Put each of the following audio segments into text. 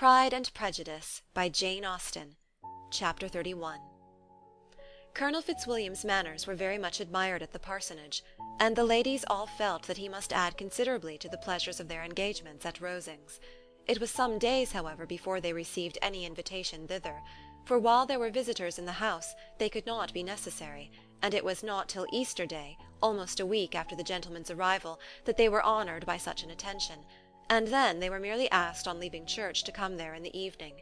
Pride and Prejudice, by Jane Austen. Chapter 31. Colonel Fitzwilliam's manners were very much admired at the parsonage, and the ladies all felt that he must add considerably to the pleasures of their engagements at Rosings. It was some days, however, before they received any invitation thither, for while there were visitors in the house they could not be necessary, and it was not till Easter Day, almost a week after the gentlemen's arrival, that they were honoured by such an attention, and then they were merely asked on leaving church to come there in the evening.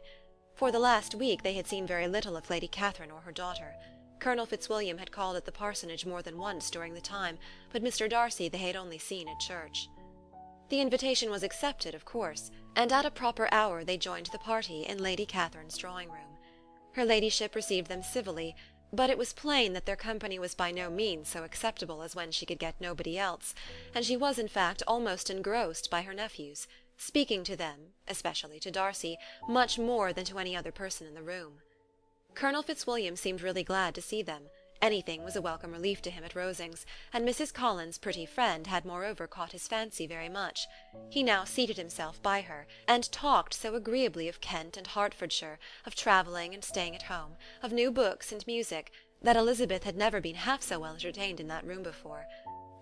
For the last week they had seen very little of Lady Catherine or her daughter. Colonel Fitzwilliam had called at the parsonage more than once during the time, but Mr. Darcy they had only seen at church. The invitation was accepted, of course, and at a proper hour they joined the party in Lady Catherine's drawing-room. Her ladyship received them civilly, but it was plain that their company was by no means so acceptable as when she could get nobody else, and she was in fact almost engrossed by her nephews, speaking to them, especially to Darcy, much more than to any other person in the room. Colonel Fitzwilliam seemed really glad to see them. Anything was a welcome relief to him at Rosings, and Mrs. Collins's pretty friend had moreover caught his fancy very much. He now seated himself by her, and talked so agreeably of Kent and Hertfordshire, of travelling and staying at home, of new books and music, that Elizabeth had never been half so well entertained in that room before.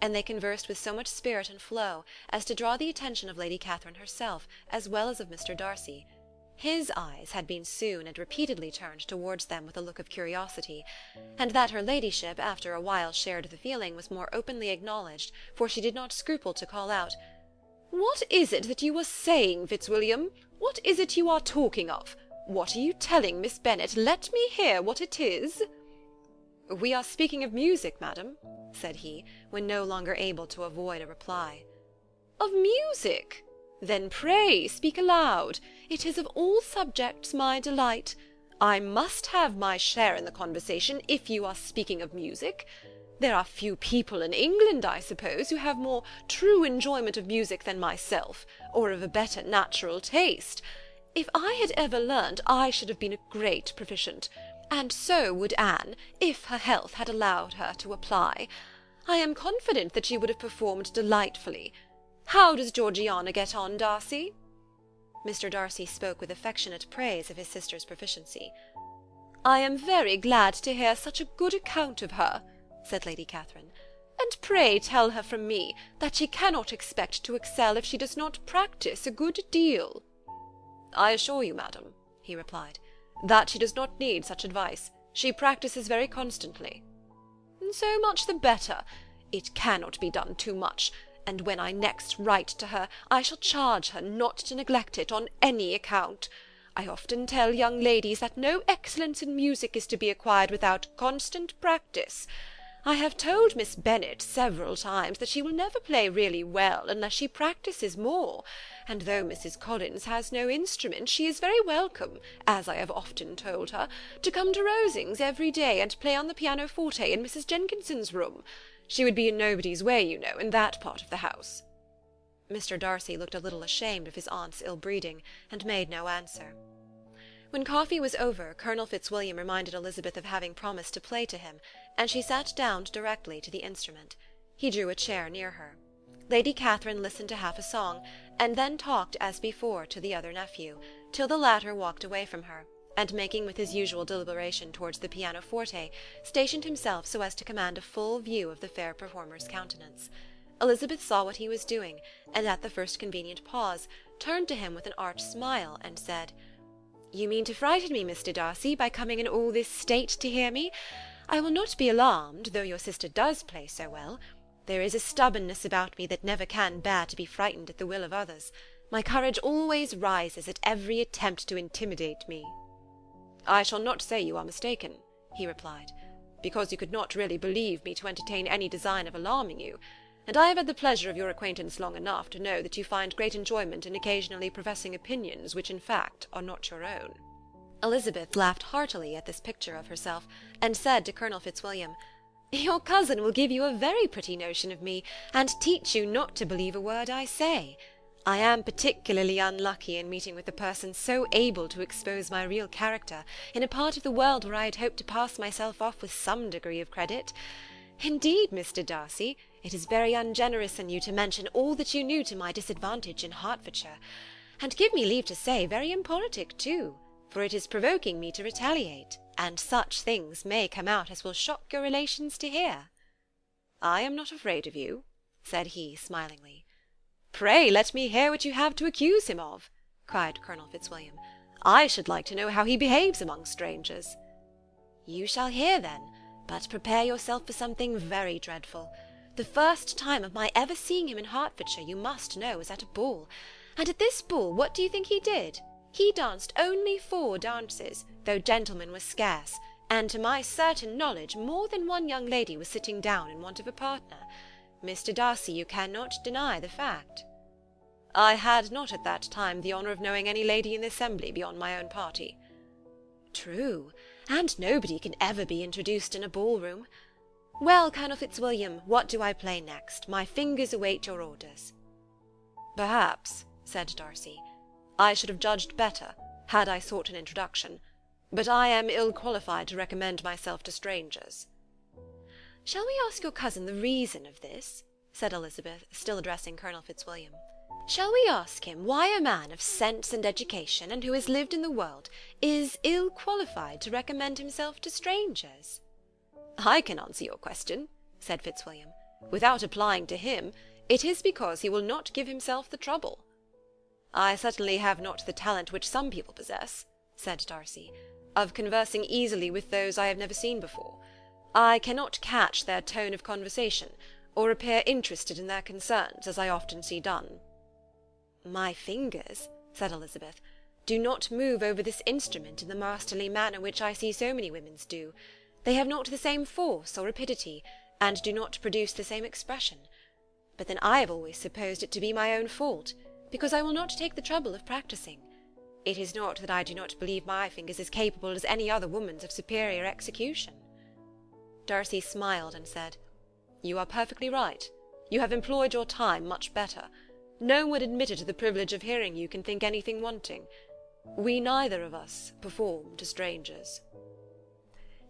And they conversed with so much spirit and flow as to draw the attention of Lady Catherine herself, as well as of Mr. Darcy. His eyes had been soon and repeatedly turned towards them with a look of curiosity, and that her ladyship after a while shared the feeling was more openly acknowledged, for she did not scruple to call out, "What is it that you are saying, Fitzwilliam? What is it you are talking of? What are you telling Miss Bennet? Let me hear what it is." "We are speaking of music, madam," said he, when no longer able to avoid a reply. "Of music? Then pray speak aloud. It is of all subjects my delight. I must have my share in the conversation, if you are speaking of music. There are few people in England, I suppose, who have more true enjoyment of music than myself, or of a better natural taste. If I had ever learnt, I should have been a great proficient, and so would Anne, if her health had allowed her to apply. I am confident that she would have performed delightfully. How does Georgiana get on, Darcy?" Mr. Darcy spoke with affectionate praise of his sister's proficiency. "I am very glad to hear such a good account of her," said Lady Catherine, "and pray tell her from me that she cannot expect to excel if she does not practise a good deal." "I assure you, madam," he replied, "that she does not need such advice. She practises very constantly." "So much the better. It cannot be done too much, and when I next write to her, I shall charge her not to neglect it on any account. I often tell young ladies that no excellence in music is to be acquired without constant practice. I have told Miss Bennet several times that she will never play really well unless she practises more, and though Mrs. Collins has no instrument, she is very welcome, as I have often told her, to come to Rosings every day and play on the pianoforte in Mrs. Jenkinson's room. She would be in nobody's way, you know, in that part of the house." Mr. Darcy looked a little ashamed of his aunt's ill-breeding, and made no answer. When coffee was over, Colonel Fitzwilliam reminded Elizabeth of having promised to play to him, and she sat down directly to the instrument. He drew a chair near her. Lady Catherine listened to half a song, and then talked as before to the other nephew, till the latter walked away from her, and making with his usual deliberation towards the pianoforte, stationed himself so as to command a full view of the fair performer's countenance. Elizabeth saw what he was doing, and at the first convenient pause, turned to him with an arch smile, and said, "You mean to frighten me, Mr. Darcy, by coming in all this state to hear me? I will not be alarmed, though your sister does play so well. There is a stubbornness about me that never can bear to be frightened at the will of others. My courage always rises at every attempt to intimidate me." "I shall not say you are mistaken," he replied, "because you could not really believe me to entertain any design of alarming you, and I have had the pleasure of your acquaintance long enough to know that you find great enjoyment in occasionally professing opinions which in fact are not your own." Elizabeth laughed heartily at this picture of herself, and said to Colonel Fitzwilliam, "Your cousin will give you a very pretty notion of me, and teach you not to believe a word I say. I am particularly unlucky in meeting with a person so able to expose my real character in a part of the world where I had hoped to pass myself off with some degree of credit. Indeed, Mr. Darcy, it is very ungenerous in you to mention all that you knew to my disadvantage in Hertfordshire, and give me leave to say, very impolitic too, for it is provoking me to retaliate, and such things may come out as will shock your relations to hear." "I am not afraid of you," said he, smilingly. "Pray let me hear what you have to accuse him of," cried Colonel Fitzwilliam. "I should like to know how he behaves among strangers." "You shall hear, then, but prepare yourself for something very dreadful. The first time of my ever seeing him in Hertfordshire, you must know, was at a ball, and at this ball what do you think he did? He danced only 4 dances, though gentlemen were scarce, and to my certain knowledge more than one young lady was sitting down in want of a partner. Mr. Darcy, you cannot deny the fact." "I had not at that time the honour of knowing any lady in the assembly beyond my own party." "True, and nobody can ever be introduced in a ball-room. Well, Colonel Fitzwilliam, what do I play next? My fingers await your orders." "Perhaps," said Darcy, "I should have judged better, had I sought an introduction, but I am ill qualified to recommend myself to strangers." "Shall we ask your cousin the reason of this?" said Elizabeth, still addressing Colonel Fitzwilliam. "Shall we ask him why a man of sense and education, and who has lived in the world, is ill qualified to recommend himself to strangers?" "I can answer your question," said Fitzwilliam. "Without applying to him, it is because he will not give himself the trouble." "I certainly have not the talent which some people possess," said Darcy, "of conversing easily with those I have never seen before. I cannot catch their tone of conversation, or appear interested in their concerns, as I often see done." "My fingers," said Elizabeth, "do not move over this instrument in the masterly manner which I see so many women's do. They have not the same force or rapidity, and do not produce the same expression. But then I have always supposed it to be my own fault, because I will not take the trouble of practising. It is not that I do not believe my fingers as capable as any other woman's of superior execution." Darcy smiled and said, "You are perfectly right. You have employed your time much better. No one admitted to the privilege of hearing you can think anything wanting. We neither of us perform to strangers."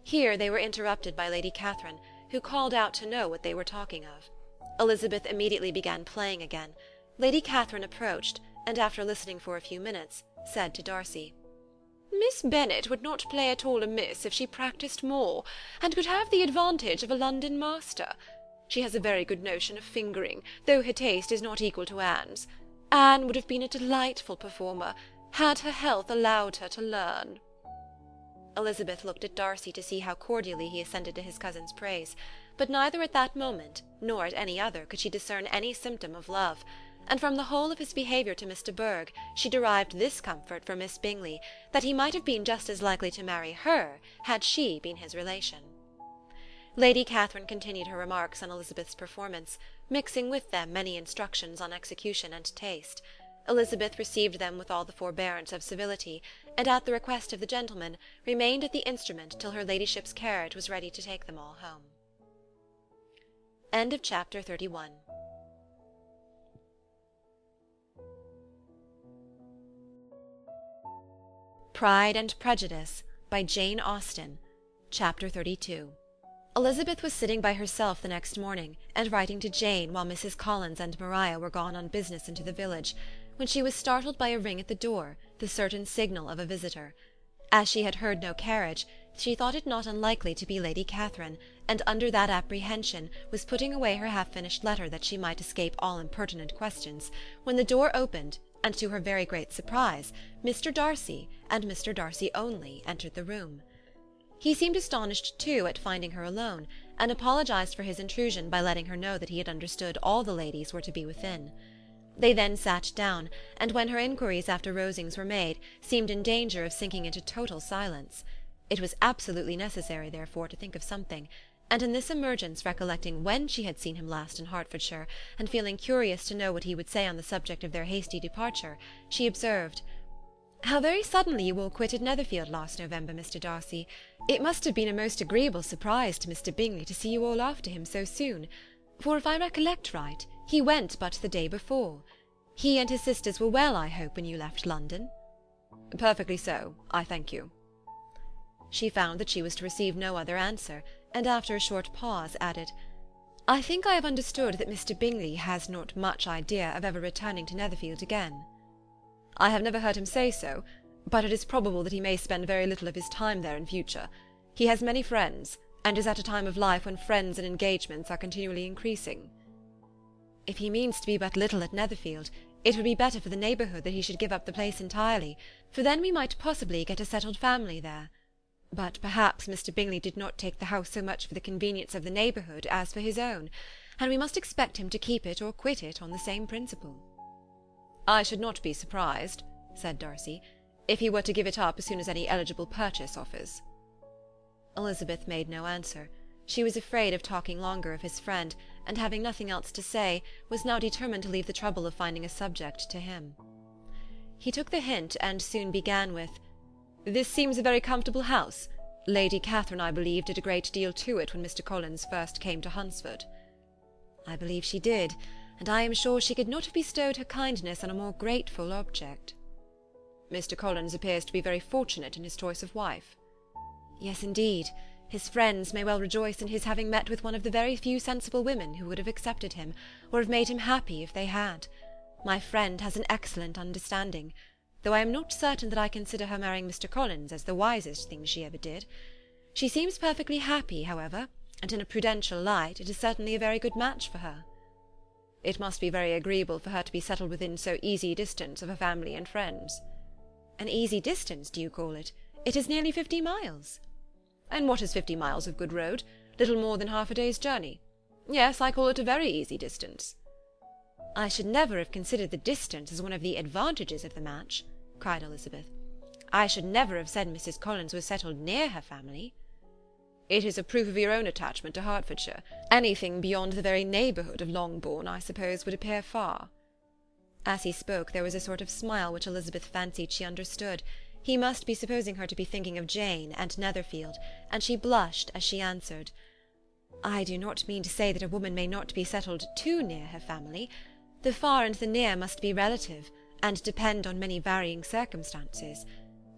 Here they were interrupted by Lady Catherine, who called out to know what they were talking of. Elizabeth immediately began playing again. Lady Catherine approached, and after listening for a few minutes, said to Darcy, "Miss Bennet would not play at all amiss if she practised more, and could have the advantage of a London master. She has a very good notion of fingering, though her taste is not equal to Anne's. Anne would have been a delightful performer, had her health allowed her to learn." Elizabeth looked at Darcy to see how cordially he assented to his cousin's praise, but neither at that moment, nor at any other, could she discern any symptom of love, and from the whole of his behaviour to Miss de Bourgh she derived this comfort for Miss Bingley, that he might have been just as likely to marry her had she been his relation. Lady Catherine continued her remarks on Elizabeth's performance, mixing with them many instructions on execution and taste. Elizabeth received them with all the forbearance of civility, and at the request of the gentleman remained at the instrument till her ladyship's carriage was ready to take them all home. End of chapter 31. Pride and Prejudice by Jane Austen. Chapter 32. Elizabeth was sitting by herself the next morning, and writing to Jane while Mrs. Collins and Maria were gone on business into the village, when she was startled by a ring at the door, the certain signal of a visitor. As she had heard no carriage, she thought it not unlikely to be Lady Catherine, and under that apprehension was putting away her half-finished letter that she might escape all impertinent questions, when the door opened, and to her very great surprise, Mr. Darcy, and Mr. Darcy only, entered the room. He seemed astonished, too, at finding her alone, and apologized for his intrusion by letting her know that he had understood all the ladies were to be within. They then sat down, and when her inquiries after Rosings were made, seemed in danger of sinking into total silence. It was absolutely necessary, therefore, to think of something, and in this emergence, recollecting when she had seen him last in Hertfordshire, and feeling curious to know what he would say on the subject of their hasty departure, she observed, "How very suddenly you all quitted Netherfield last November, Mr. Darcy. It must have been a most agreeable surprise to Mr. Bingley to see you all after him so soon, for if I recollect right, he went but the day before. He and his sisters were well, I hope, when you left London?" "Perfectly so, I thank you." She found that she was to receive no other answer, and after a short pause added, "I think I have understood that Mr. Bingley has not much idea of ever returning to Netherfield again." I have never heard him say so, but it is probable that he may spend very little of his time there in future. He has many friends, and is at a time of life when friends and engagements are continually increasing. If he means to be but little at Netherfield, it would be better for the neighbourhood that he should give up the place entirely, for then we might possibly get a settled family there. But perhaps Mr. Bingley did not take the house so much for the convenience of the neighbourhood as for his own, and we must expect him to keep it or quit it on the same principle. I should not be surprised, said Darcy, if he were to give it up as soon as any eligible purchase offers. Elizabeth made no answer. She was afraid of talking longer of his friend, and having nothing else to say, was now determined to leave the trouble of finding a subject to him. He took the hint, and soon began with, "This seems a very comfortable house. Lady Catherine, I believe, did a great deal to it when Mr. Collins first came to Hunsford." "I believe she did, and I am sure she could not have bestowed her kindness on a more grateful object." "Mr. Collins appears to be very fortunate in his choice of wife." "Yes, indeed. His friends may well rejoice in his having met with one of the very few sensible women who would have accepted him, or have made him happy if they had. My friend has an excellent understanding, though I am not certain that I consider her marrying Mr. Collins as the wisest thing she ever did. She seems perfectly happy, however, and in a prudential light it is certainly a very good match for her." "It must be very agreeable for her to be settled within so easy distance of her family and friends." "An easy distance, do you call it? It is nearly 50 miles." "And what is 50 miles of good road? Little more than half a day's journey. Yes, I call it a very easy distance." "I should never have considered the distance as one of the advantages of the match," cried Elizabeth. "I should never have said Mrs. Collins was settled near her family." "It is a proof of your own attachment to Hertfordshire. Anything beyond the very neighbourhood of Longbourn, I suppose, would appear far." As he spoke there was a sort of smile which Elizabeth fancied she understood. He must be supposing her to be thinking of Jane and Netherfield, and she blushed as she answered, "I do not mean to say that a woman may not be settled too near her family. The far and the near must be relative, and depend on many varying circumstances.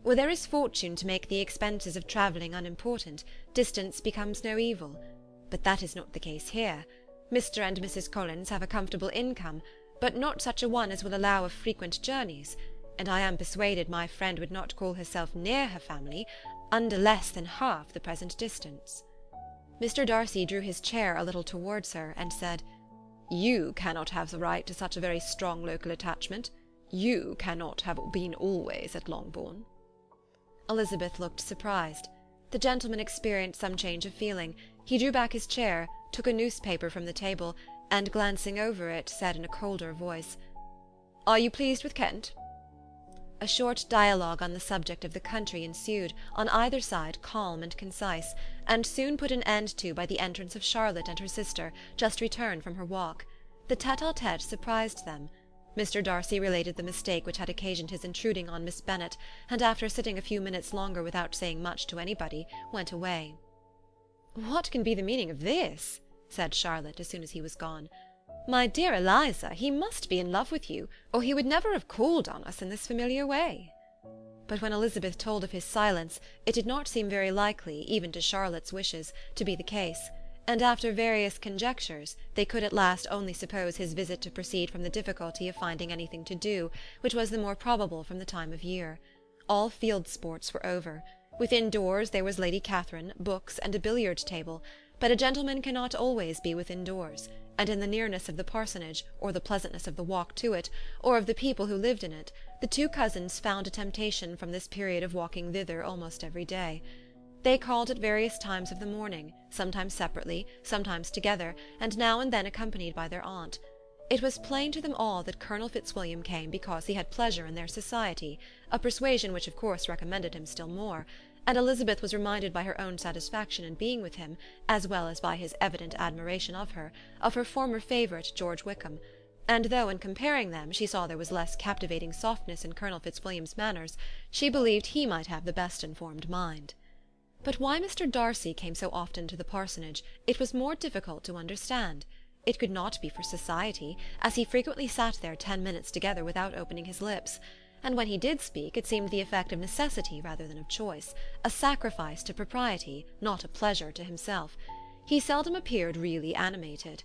Where there is fortune to make the expenses of travelling unimportant, distance becomes no evil. But that is not the case here. Mr. and Mrs. Collins have a comfortable income, but not such a one as will allow of frequent journeys, and I am persuaded my friend would not call herself near her family under less than half the present distance." Mr. Darcy drew his chair a little towards her, and said, "You cannot have the right to such a very strong local attachment. You cannot have been always at Longbourn." Elizabeth looked surprised. The gentleman experienced some change of feeling. He drew back his chair, took a newspaper from the table, and glancing over it, said in a colder voice, "Are you pleased with Kent?" A short dialogue on the subject of the country ensued, on either side calm and concise, and soon put an end to by the entrance of Charlotte and her sister, just returned from her walk. The tete-a-tete surprised them. Mr. Darcy related the mistake which had occasioned his intruding on Miss Bennet, and after sitting a few minutes longer without saying much to anybody, went away. "What can be the meaning of this?" said Charlotte, as soon as he was gone. "My dear Eliza, he must be in love with you, or he would never have called on us in this familiar way." But when Elizabeth told of his silence, it did not seem very likely, even to Charlotte's wishes, to be the case, and after various conjectures, they could at last only suppose his visit to proceed from the difficulty of finding anything to do, which was the more probable from the time of year. All field sports were over. Within doors there was Lady Catherine, books, and a billiard table, but a gentleman cannot always be within doors, and in the nearness of the parsonage, or the pleasantness of the walk to it, or of the people who lived in it, the two cousins found a temptation from this period of walking thither almost every day. They called at various times of the morning, sometimes separately, sometimes together, and now and then accompanied by their aunt. It was plain to them all that Colonel Fitzwilliam came because he had pleasure in their society, a persuasion which of course recommended him still more, and Elizabeth was reminded by her own satisfaction in being with him, as well as by his evident admiration of her former favourite George Wickham, and though in comparing them she saw there was less captivating softness in Colonel Fitzwilliam's manners, she believed he might have the best informed mind. But why Mr. Darcy came so often to the parsonage, it was more difficult to understand. It could not be for society, as he frequently sat there 10 minutes together without opening his lips, and when he did speak it seemed the effect of necessity rather than of choice, a sacrifice to propriety, not a pleasure to himself. He seldom appeared really animated.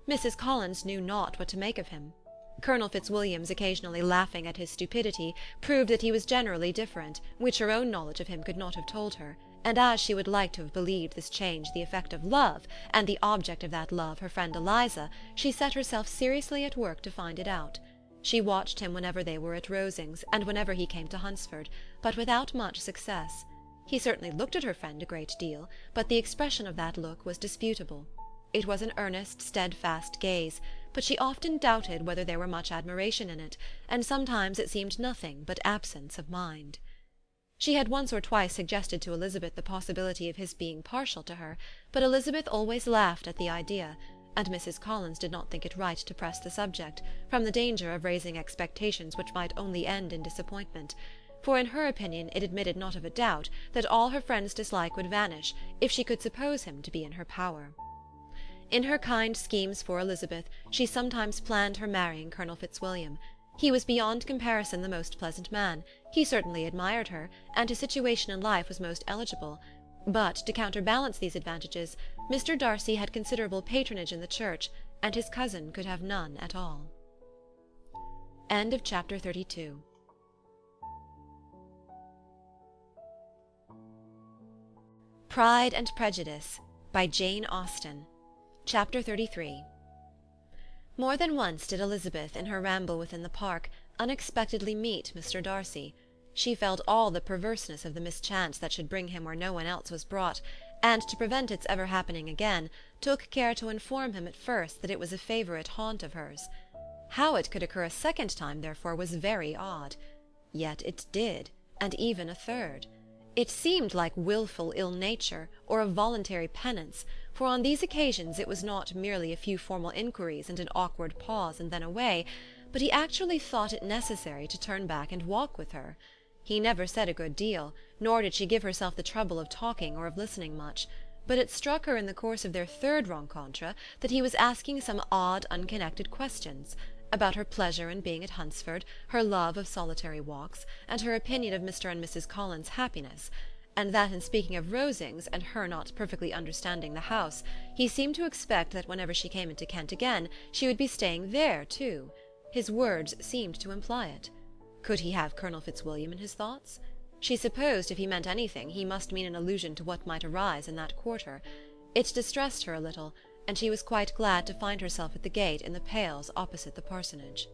Mrs. Collins knew not what to make of him. Colonel Fitzwilliam's occasionally laughing at his stupidity proved that he was generally different, which her own knowledge of him could not have told her, and as she would like to have believed this change the effect of love, and the object of that love her friend Eliza, she set herself seriously at work to find it out. She watched him whenever they were at Rosings, and whenever he came to Hunsford, but without much success. He certainly looked at her friend a great deal, but the expression of that look was disputable. It was an earnest, steadfast gaze, but she often doubted whether there were much admiration in it, and sometimes it seemed nothing but absence of mind. She had once or twice suggested to Elizabeth the possibility of his being partial to her, but Elizabeth always laughed at the idea, and Mrs. Collins did not think it right to press the subject, from the danger of raising expectations which might only end in disappointment, for in her opinion it admitted not of a doubt that all her friend's dislike would vanish if she could suppose him to be in her power. In her kind schemes for Elizabeth, she sometimes planned her marrying Colonel Fitzwilliam. He was beyond comparison the most pleasant man, he certainly admired her, and his situation in life was most eligible. But, to counterbalance these advantages, Mr. Darcy had considerable patronage in the church, and his cousin could have none at all. End of chapter 32. Pride and Prejudice, by Jane Austen. Chapter 33. More than once did Elizabeth, in her ramble within the park, unexpectedly meet Mr. Darcy. She felt all the perverseness of the mischance that should bring him where no one else was brought, and, to prevent its ever happening again, took care to inform him at first that it was a favourite haunt of hers. How it could occur a second time, therefore, was very odd. Yet it did, and even a third. It seemed like wilful ill-nature, or a voluntary penance, for on these occasions it was not merely a few formal inquiries and an awkward pause and then away, but he actually thought it necessary to turn back and walk with her. He never said a good deal, nor did she give herself the trouble of talking or of listening much, but it struck her in the course of their third rencontre that he was asking some odd, unconnected questions, about her pleasure in being at Hunsford, her love of solitary walks, and her opinion of Mr. and Mrs. Collins' happiness, and that in speaking of Rosings, and her not perfectly understanding the house, he seemed to expect that whenever she came into Kent again, she would be staying there too. His words seemed to imply it. Could he have Colonel Fitzwilliam in his thoughts? She supposed if he meant anything, he must mean an allusion to what might arise in that quarter. It distressed her a little, and she was quite glad to find herself at the gate in the pales opposite the parsonage.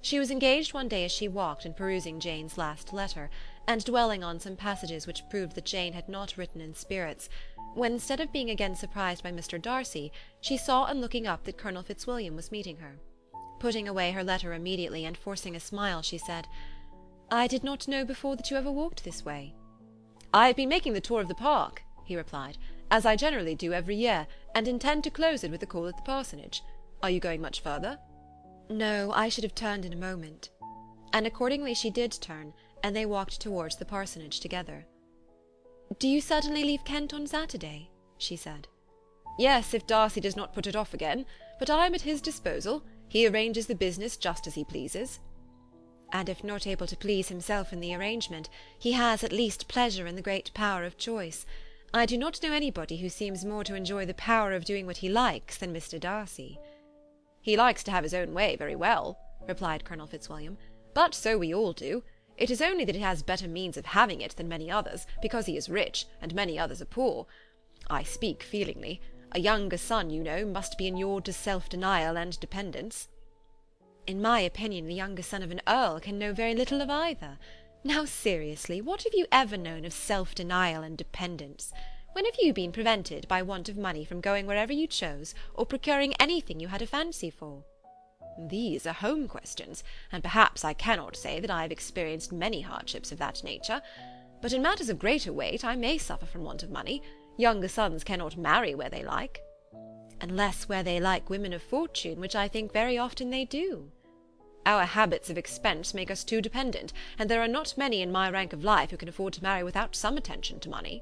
She was engaged one day as she walked in perusing Jane's last letter, and dwelling on some passages which proved that Jane had not written in spirits, when instead of being again surprised by Mr. Darcy, she saw on looking up that Colonel Fitzwilliam was meeting her. Putting away her letter immediately, and forcing a smile, she said, "I did not know before that you ever walked this way." "I have been making the tour of the park," he replied, "as I generally do every year, and intend to close it with a call at the parsonage. Are you going much further?" "No, I should have turned in a moment." And accordingly she did turn, and they walked towards the parsonage together. "Do you certainly leave Kent on Saturday?" she said. "Yes, if Darcy does not put it off again, but I am at his disposal. He arranges the business just as he pleases." "And if not able to please himself in the arrangement, he has at least pleasure in the great power of choice. I do not know anybody who seems more to enjoy the power of doing what he likes than Mr. Darcy." "He likes to have his own way very well," replied Colonel Fitzwilliam, "but so we all do. It is only that he has better means of having it than many others, because he is rich, and many others are poor. I speak feelingly. A younger son, you know, must be inured to self-denial and dependence." "In my opinion, the younger son of an earl can know very little of either. Now, seriously, what have you ever known of self-denial and dependence? When have you been prevented by want of money from going wherever you chose, or procuring anything you had a fancy for?" "These are home questions, and perhaps I cannot say that I have experienced many hardships of that nature. But in matters of greater weight I may suffer from want of money. Younger sons cannot marry where they like." "Unless where they like women of fortune, which I think very often they do." "Our habits of expense make us too dependent, and there are not many in my rank of life who can afford to marry without some attention to money."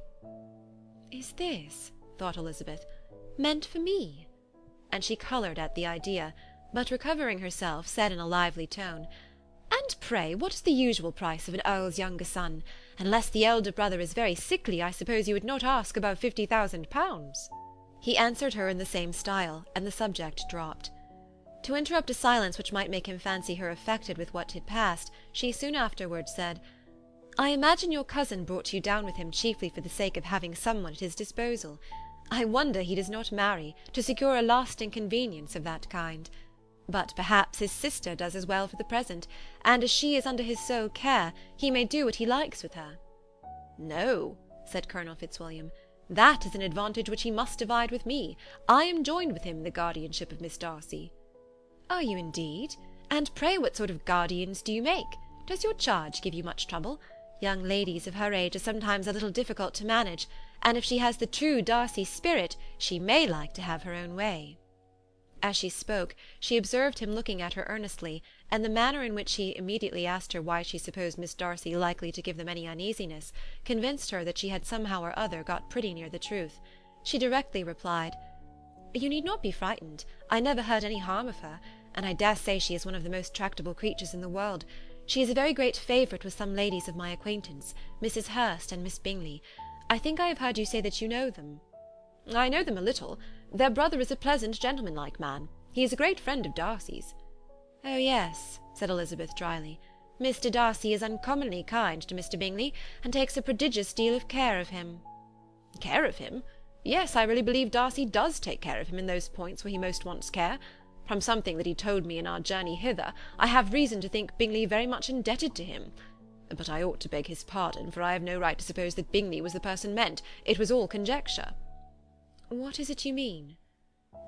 "Is this," thought Elizabeth, "meant for me?" And she coloured at the idea, but recovering herself, said in a lively tone, "And pray, what is the usual price of an earl's younger son? Unless the elder brother is very sickly, I suppose you would not ask above 50,000 pounds." He answered her in the same style, and the subject dropped. To interrupt a silence which might make him fancy her affected with what had passed, she soon afterwards said, "I imagine your cousin brought you down with him chiefly for the sake of having someone at his disposal. I wonder he does not marry, to secure a lasting convenience of that kind. But perhaps his sister does as well for the present, and as she is under his sole care, he may do what he likes with her." "No," said Colonel Fitzwilliam, "that is an advantage which he must divide with me. I am joined with him in the guardianship of Miss Darcy." "Are you indeed? And pray what sort of guardians do you make? Does your charge give you much trouble? Young ladies of her age are sometimes a little difficult to manage, and if she has the true Darcy spirit, she may like to have her own way." As she spoke, she observed him looking at her earnestly, and the manner in which he immediately asked her why she supposed Miss Darcy likely to give them any uneasiness, convinced her that she had somehow or other got pretty near the truth. She directly replied, "You need not be frightened. I never heard any harm of her, and I dare say she is one of the most tractable creatures in the world. She is a very great favourite with some ladies of my acquaintance, Mrs. Hurst and Miss Bingley. I think I have heard you say that you know them." "I know them a little. Their brother is a pleasant, gentlemanlike man. He is a great friend of Darcy's." "Oh, yes," said Elizabeth dryly. "Mr. Darcy is uncommonly kind to Mr. Bingley, and takes a prodigious deal of care of him." "Care of him? Yes, I really believe Darcy does take care of him in those points where he most wants care. From something that he told me in our journey hither, I have reason to think Bingley very much indebted to him. But I ought to beg his pardon, for I have no right to suppose that Bingley was the person meant. It was all conjecture." "What is it you mean?"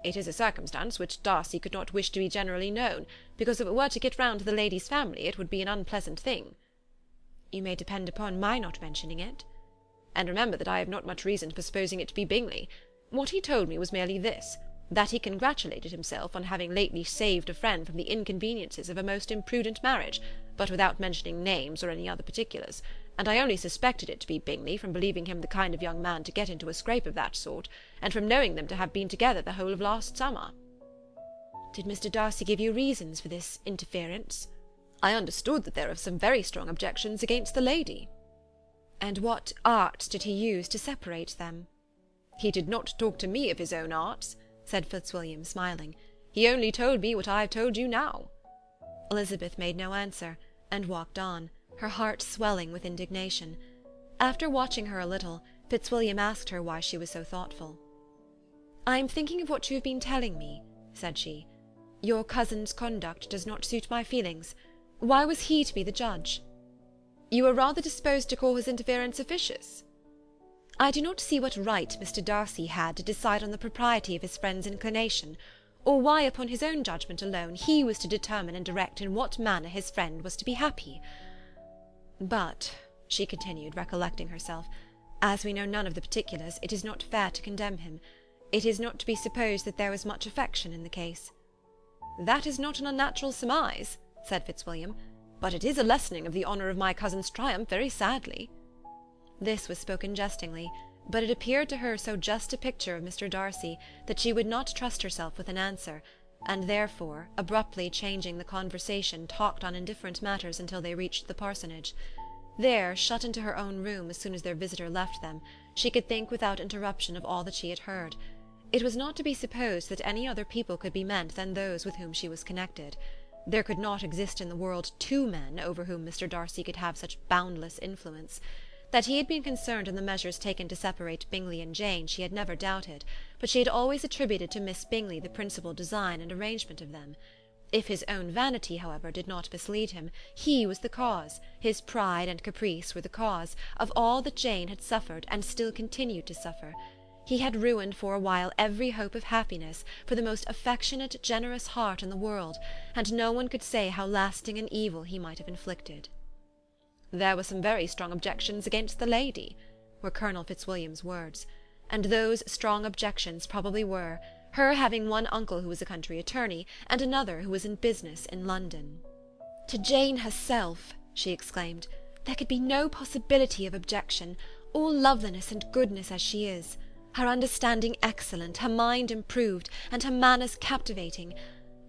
"It is a circumstance which Darcy could not wish to be generally known, because if it were to get round to the lady's family it would be an unpleasant thing." "You may depend upon my not mentioning it." "And remember that I have not much reason for supposing it to be Bingley. What he told me was merely this, that he congratulated himself on having lately saved a friend from the inconveniences of a most imprudent marriage, but without mentioning names or any other particulars, and I only suspected it to be Bingley from believing him the kind of young man to get into a scrape of that sort, and from knowing them to have been together the whole of last summer." "Did Mr. Darcy give you reasons for this interference?" "I understood that there are some very strong objections against the lady." "And what arts did he use to separate them?" "He did not talk to me of his own arts," said Fitzwilliam, smiling. "He only told me what I have told you now." Elizabeth made no answer, and walked on, her heart swelling with indignation. After watching her a little, Fitzwilliam asked her why she was so thoughtful. "I am thinking of what you have been telling me," said she. "Your cousin's conduct does not suit my feelings. Why was he to be the judge?" "You are rather disposed to call his interference officious?" "I do not see what right Mr. Darcy had to decide on the propriety of his friend's inclination, or why upon his own judgment alone he was to determine and direct in what manner his friend was to be happy. But," she continued, recollecting herself, "as we know none of the particulars, it is not fair to condemn him. It is not to be supposed that there was much affection in the case." "That is not an unnatural surmise," said Fitzwilliam, "but it is a lessening of the honour of my cousin's triumph very sadly." This was spoken jestingly, but it appeared to her so just a picture of Mr. Darcy that she would not trust herself with an answer, and therefore, abruptly changing the conversation, talked on indifferent matters until they reached the parsonage. There, shut into her own room as soon as their visitor left them, she could think without interruption of all that she had heard. It was not to be supposed that any other people could be meant than those with whom she was connected. There could not exist in the world two men over whom Mr. Darcy could have such boundless influence. That he had been concerned in the measures taken to separate Bingley and Jane she had never doubted, but she had always attributed to Miss Bingley the principal design and arrangement of them. If his own vanity, however, did not mislead him, he was the cause, his pride and caprice were the cause, of all that Jane had suffered and still continued to suffer. He had ruined for a while every hope of happiness for the most affectionate, generous heart in the world, and no one could say how lasting an evil he might have inflicted. "There were some very strong objections against the lady," were Colonel Fitzwilliam's words, and those strong objections probably were, her having one uncle who was a country attorney, and another who was in business in London. "To Jane herself," she exclaimed, "there could be no possibility of objection, all loveliness and goodness as she is, her understanding excellent, her mind improved, and her manners captivating.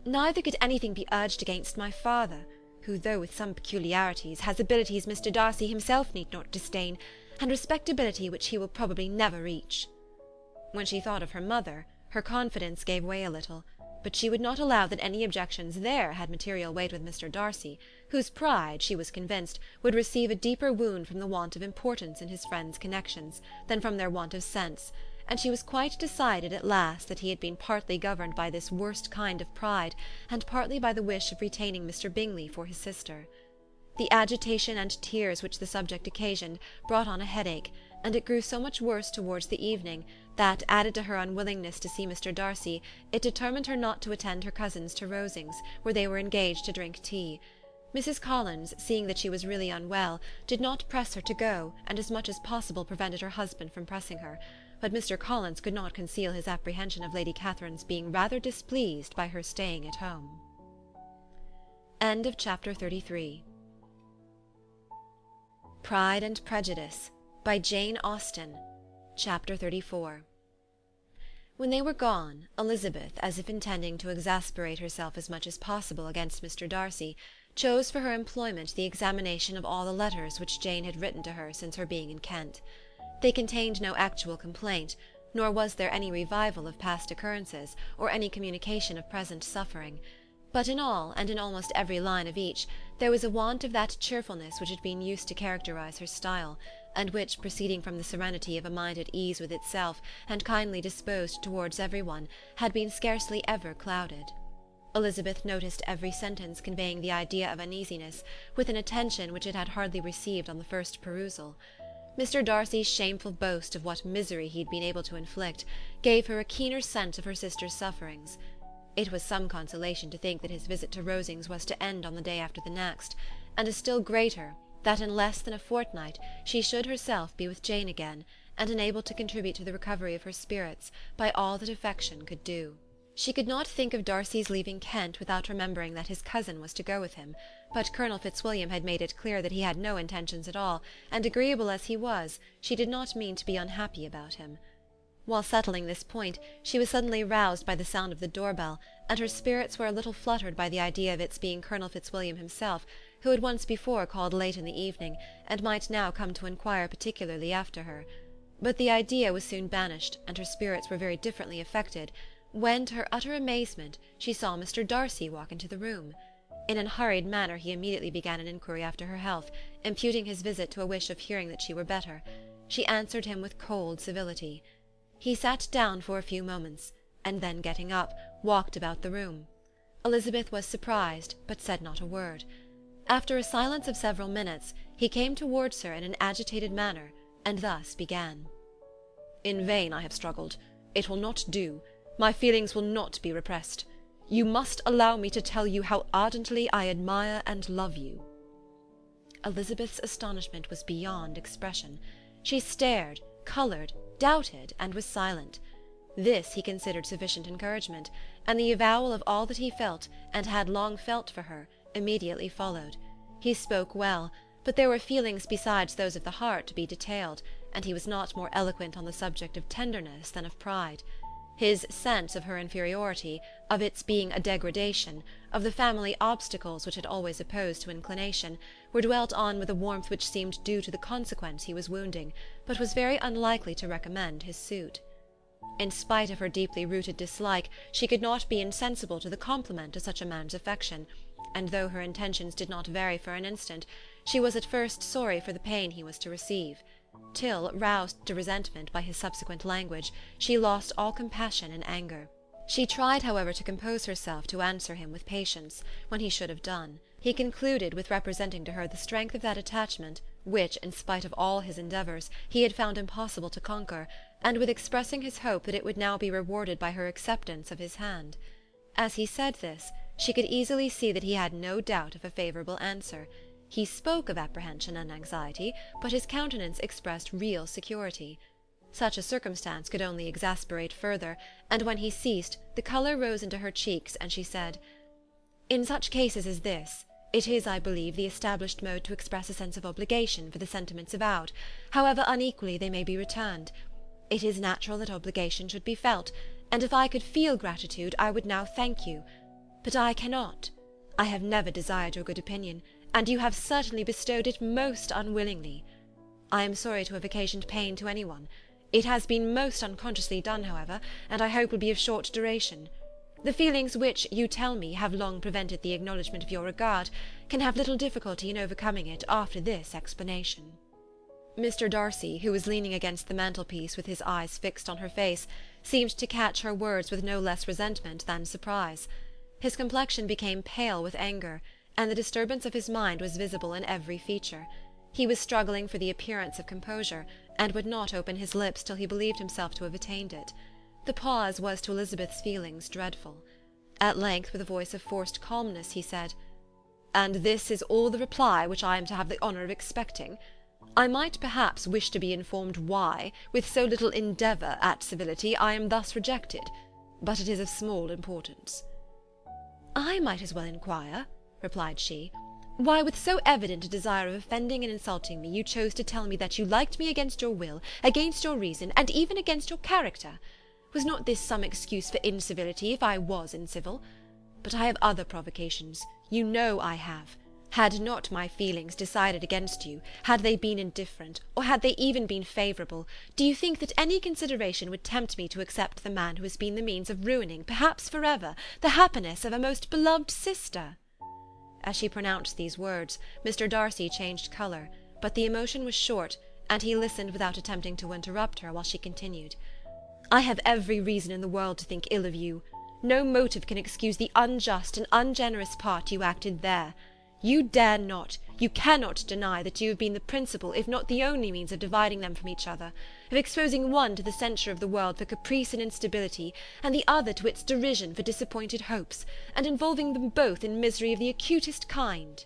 Neither could anything be urged against my father, who, though with some peculiarities, has abilities Mr. Darcy himself need not disdain, and respectability which he will probably never reach." When she thought of her mother, her confidence gave way a little, but she would not allow that any objections there had material weight with Mr. Darcy, whose pride, she was convinced, would receive a deeper wound from the want of importance in his friends' connections than from their want of sense, and she was quite decided at last that he had been partly governed by this worst kind of pride, and partly by the wish of retaining Mr. Bingley for his sister. The agitation and tears which the subject occasioned brought on a headache, and it grew so much worse towards the evening that, added to her unwillingness to see Mr. Darcy, it determined her not to attend her cousins to Rosings, where they were engaged to drink tea. Mrs. Collins, seeing that she was really unwell, did not press her to go, and as much as possible prevented her husband from pressing her, but Mr. Collins could not conceal his apprehension of Lady Catherine's being rather displeased by her staying at home. End of Chapter 33. Pride and Prejudice by Jane Austen. Chapter 34. When they were gone, Elizabeth, as if intending to exasperate herself as much as possible against Mr. Darcy, chose for her employment the examination of all the letters which Jane had written to her since her being in Kent. They contained no actual complaint, nor was there any revival of past occurrences, or any communication of present suffering. But in all, and in almost every line of each, there was a want of that cheerfulness which had been used to characterize her style, and which, proceeding from the serenity of a mind at ease with itself, and kindly disposed towards every one, had been scarcely ever clouded. Elizabeth noticed every sentence conveying the idea of uneasiness, with an attention which it had hardly received on the first perusal. Mr. Darcy's shameful boast of what misery he had been able to inflict gave her a keener sense of her sister's sufferings. It was some consolation to think that his visit to Rosings was to end on the day after the next, and a still greater, that in less than a fortnight she should herself be with Jane again, and enabled to contribute to the recovery of her spirits by all that affection could do. She could not think of Darcy's leaving Kent without remembering that his cousin was to go with him, but Colonel Fitzwilliam had made it clear that he had no intentions at all, and agreeable as he was, she did not mean to be unhappy about him. While settling this point, she was suddenly roused by the sound of the door-bell, and her spirits were a little fluttered by the idea of its being Colonel Fitzwilliam himself, who had once before called late in the evening, and might now come to inquire particularly after her. But the idea was soon banished, and her spirits were very differently affected, when, to her utter amazement, she saw Mr. Darcy walk into the room. In an hurried manner he immediately began an inquiry after her health, imputing his visit to a wish of hearing that she were better. She answered him with cold civility. He sat down for a few moments, and then getting up, walked about the room. Elizabeth was surprised, but said not a word. After a silence of several minutes, he came towards her in an agitated manner, and thus began. "In vain I have struggled. It will not do. My feelings will not be repressed. You must allow me to tell you how ardently I admire and love you." Elizabeth's astonishment was beyond expression. She stared, coloured, doubted, and was silent. This he considered sufficient encouragement, and the avowal of all that he felt, and had long felt for her, immediately followed. He spoke well, but there were feelings besides those of the heart to be detailed, and he was not more eloquent on the subject of tenderness than of pride. His sense of her inferiority, of its being a degradation, of the family obstacles which had always opposed to inclination, were dwelt on with a warmth which seemed due to the consequence he was wounding, but was very unlikely to recommend his suit. In spite of her deeply rooted dislike, she could not be insensible to the compliment of such a man's affection, and though her intentions did not vary for an instant, she was at first sorry for the pain he was to receive, till, roused to resentment by his subsequent language, she lost all compassion in anger. She tried, however, to compose herself to answer him with patience, when he should have done. He concluded with representing to her the strength of that attachment which, in spite of all his endeavours, he had found impossible to conquer, and with expressing his hope that it would now be rewarded by her acceptance of his hand. As he said this, she could easily see that he had no doubt of a favourable answer. He spoke of apprehension and anxiety, but his countenance expressed real security. Such a circumstance could only exasperate further, and when he ceased, the colour rose into her cheeks, and she said, "In such cases as this, it is, I believe, the established mode to express a sense of obligation for the sentiments avowed, however unequally they may be returned. It is natural that obligation should be felt, and if I could feel gratitude, I would now thank you. But I cannot. I have never desired your good opinion, and you have certainly bestowed it most unwillingly. I am sorry to have occasioned pain to any one. It has been most unconsciously done, however, and I hope will be of short duration. The feelings which, you tell me, have long prevented the acknowledgment of your regard, can have little difficulty in overcoming it after this explanation." Mr. Darcy, who was leaning against the mantelpiece with his eyes fixed on her face, seemed to catch her words with no less resentment than surprise. His complexion became pale with anger, and the disturbance of his mind was visible in every feature. He was struggling for the appearance of composure, and would not open his lips till he believed himself to have attained it. The pause was to Elizabeth's feelings dreadful. At length, with a voice of forced calmness, he said, "And this is all the reply which I am to have the honour of expecting? I might perhaps wish to be informed why, with so little endeavour at civility, I am thus rejected, but it is of small importance." "I might as well inquire," replied she, "why, with so evident a desire of offending and insulting me, you chose to tell me that you liked me against your will, against your reason, and even against your character. Was not this some excuse for incivility, if I was incivil? But I have other provocations, you know I have. Had not my feelings decided against you, had they been indifferent, or had they even been favourable, do you think that any consideration would tempt me to accept the man who has been the means of ruining, perhaps for ever, the happiness of a most beloved sister?" As she pronounced these words, Mr. Darcy changed colour, but the emotion was short, and he listened without attempting to interrupt her, while she continued, "I have every reason in the world to think ill of you. No motive can excuse the unjust and ungenerous part you acted there. You dare not, you cannot deny that you have been the principal, if not the only means of dividing them from each other, of exposing one to the censure of the world for caprice and instability, and the other to its derision for disappointed hopes, and involving them both in misery of the acutest kind."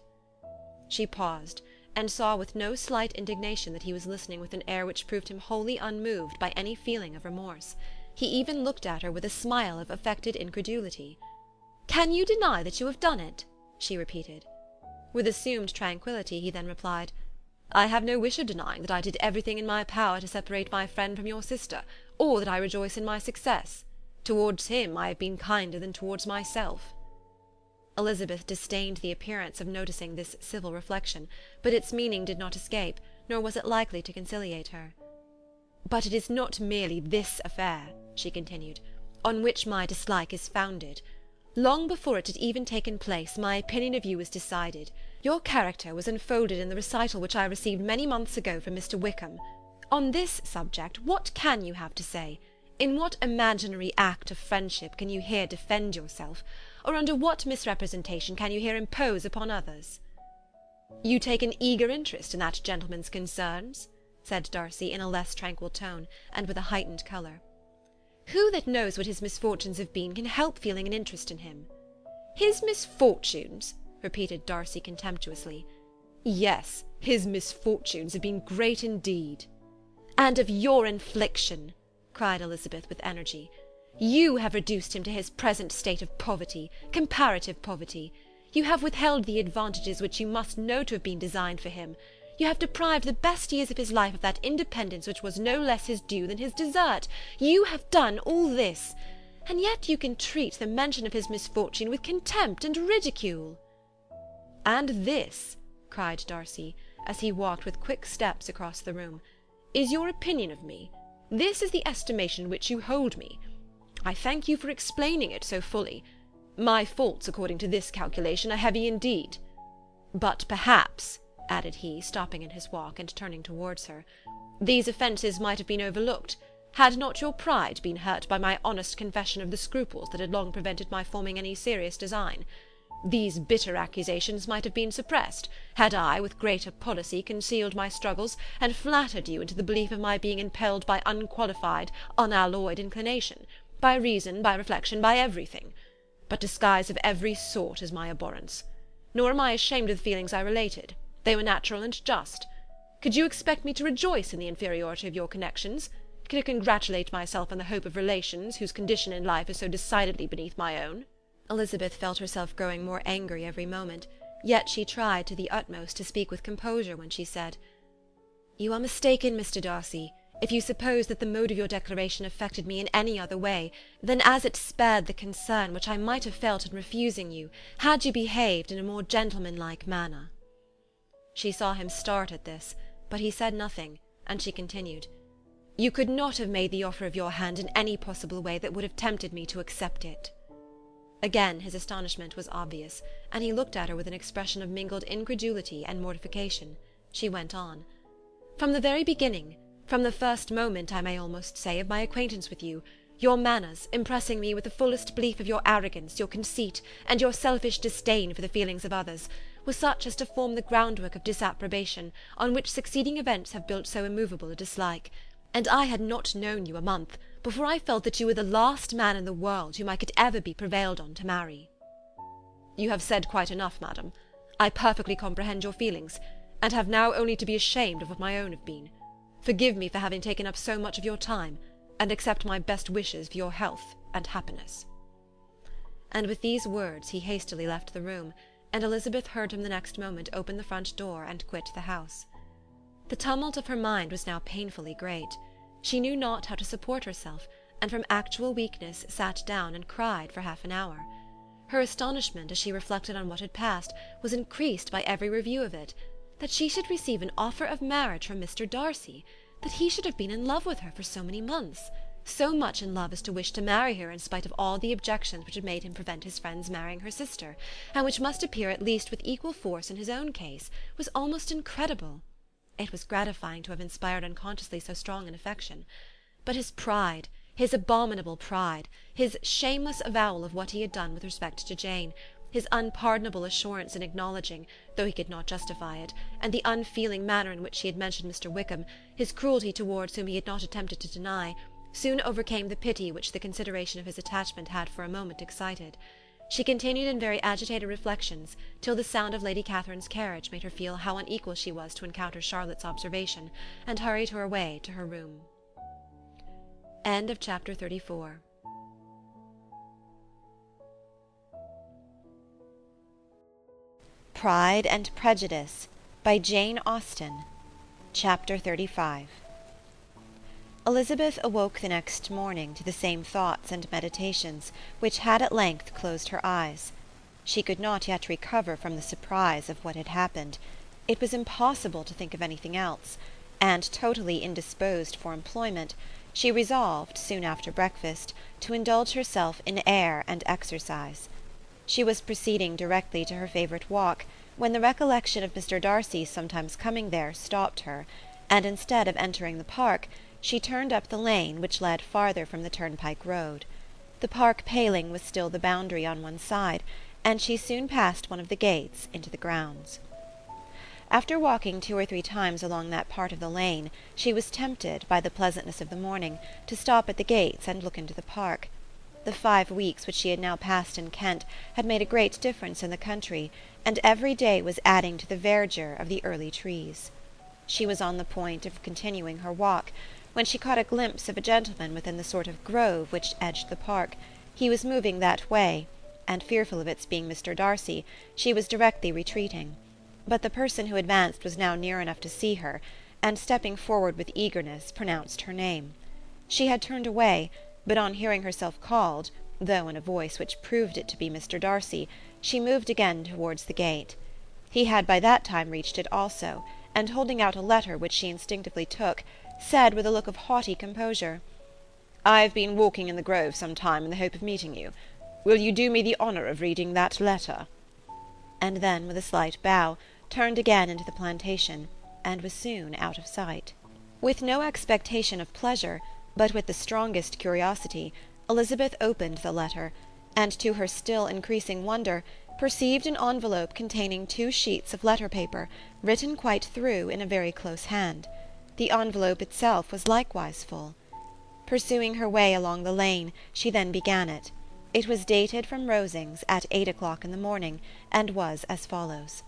She paused, and saw with no slight indignation that he was listening with an air which proved him wholly unmoved by any feeling of remorse. He even looked at her with a smile of affected incredulity. "Can you deny that you have done it?" she repeated. With assumed tranquillity he then replied, "I have no wish of denying that I did everything in my power to separate my friend from your sister, or that I rejoice in my success. Towards him I have been kinder than towards myself." Elizabeth disdained the appearance of noticing this civil reflection, but its meaning did not escape, nor was it likely to conciliate her. "But it is not merely this affair," she continued, "on which my dislike is founded. Long before it had even taken place, my opinion of you was decided. Your character was unfolded in the recital which I received many months ago from Mr. Wickham. On this subject, what can you have to say? In what imaginary act of friendship can you here defend yourself? Or under what misrepresentation can you here impose upon others?" "You take an eager interest in that gentleman's concerns?" said Darcy, in a less tranquil tone, and with a heightened colour. "Who that knows what his misfortunes have been can help feeling an interest in him?" "His misfortunes!" repeated Darcy contemptuously. "Yes, his misfortunes have been great indeed." "And of your infliction," cried Elizabeth with energy. "You have reduced him to his present state of poverty, comparative poverty. You have withheld the advantages which you must know to have been designed for him. You have deprived the best years of his life of that independence which was no less his due than his desert. You have done all this, and yet you can treat the mention of his misfortune with contempt and ridicule." "And this," cried Darcy, as he walked with quick steps across the room, "is your opinion of me? This is the estimation in which you hold me? I thank you for explaining it so fully. My faults, according to this calculation, are heavy indeed. But perhaps," added he, stopping in his walk and turning towards her, "these offences might have been overlooked, had not your pride been hurt by my honest confession of the scruples that had long prevented my forming any serious design. These bitter accusations might have been suppressed, had I, with greater policy, concealed my struggles, and flattered you into the belief of my being impelled by unqualified, unalloyed inclination, by reason, by reflection, by everything. But disguise of every sort is my abhorrence. Nor am I ashamed of the feelings I related. They were natural and just. Could you expect me to rejoice in the inferiority of your connections? To congratulate myself on the hope of relations whose condition in life is so decidedly beneath my own?" Elizabeth felt herself growing more angry every moment, yet she tried to the utmost to speak with composure when she said, "You are mistaken, Mr. Darcy, if you suppose that the mode of your declaration affected me in any other way than as it spared the concern which I might have felt in refusing you, had you behaved in a more gentlemanlike manner." She saw him start at this, but he said nothing, and she continued, "You could not have made the offer of your hand in any possible way that would have tempted me to accept it." Again his astonishment was obvious, and he looked at her with an expression of mingled incredulity and mortification. She went on. "From the very beginning, from the first moment, I may almost say, of my acquaintance with you, your manners, impressing me with the fullest belief of your arrogance, your conceit, and your selfish disdain for the feelings of others, were such as to form the groundwork of disapprobation, on which succeeding events have built so immovable a dislike. And I had not known you a month before I felt that you were the last man in the world whom I could ever be prevailed on to marry." "You have said quite enough, madam. I perfectly comprehend your feelings, and have now only to be ashamed of what my own have been. Forgive me for having taken up so much of your time, and accept my best wishes for your health and happiness." And with these words he hastily left the room, and Elizabeth heard him the next moment open the front door and quit the house. The tumult of her mind was now painfully great. She knew not how to support herself, and from actual weakness sat down and cried for half an hour. Her astonishment, as she reflected on what had passed, was increased by every review of it. That she should receive an offer of marriage from Mr. Darcy, that he should have been in love with her for so many months, so much in love as to wish to marry her in spite of all the objections which had made him prevent his friends marrying her sister, and which must appear at least with equal force in his own case, was almost incredible. It was gratifying to have inspired unconsciously so strong an affection. But his pride, his abominable pride, his shameless avowal of what he had done with respect to Jane, his unpardonable assurance in acknowledging, though he could not justify it, and the unfeeling manner in which he had mentioned Mr. Wickham, his cruelty towards whom he had not attempted to deny, soon overcame the pity which the consideration of his attachment had for a moment excited. She continued in very agitated reflections, till the sound of Lady Catherine's carriage made her feel how unequal she was to encounter Charlotte's observation, and hurried her away to her room. End of chapter 34. Pride and Prejudice by Jane Austen. Chapter 35. Elizabeth awoke the next morning to the same thoughts and meditations which had at length closed her eyes. She could not yet recover from the surprise of what had happened. It was impossible to think of anything else, and totally indisposed for employment, she resolved, soon after breakfast, to indulge herself in air and exercise. She was proceeding directly to her favourite walk, when the recollection of Mr. Darcy's sometimes coming there stopped her, and instead of entering the park, she turned up the lane which led farther from the turnpike road. The park paling was still the boundary on one side, and she soon passed one of the gates into the grounds. After walking 2 or 3 times along that part of the lane, she was tempted, by the pleasantness of the morning, to stop at the gates and look into the park. The 5 weeks which she had now passed in Kent had made a great difference in the country, and every day was adding to the verdure of the early trees. She was on the point of continuing her walk, when she caught a glimpse of a gentleman within the sort of grove which edged the park. He was moving that way, and fearful of its being Mr. Darcy, she was directly retreating. But the person who advanced was now near enough to see her, and stepping forward with eagerness, pronounced her name. She had turned away, but on hearing herself called, though in a voice which proved it to be Mr. Darcy, she moved again towards the gate. He had by that time reached it also, and holding out a letter which she instinctively took, said with a look of haughty composure, "I have been walking in the grove some time in the hope of meeting you. Will you do me the honour of reading that letter?" And then, with a slight bow, turned again into the plantation, and was soon out of sight. With no expectation of pleasure, but with the strongest curiosity, Elizabeth opened the letter, and to her still increasing wonder, perceived an envelope containing 2 sheets of letter-paper, written quite through in a very close hand. The envelope itself was likewise full. Pursuing her way along the lane, she then began it. It was dated from Rosings at 8 o'clock in the morning, and was as follows.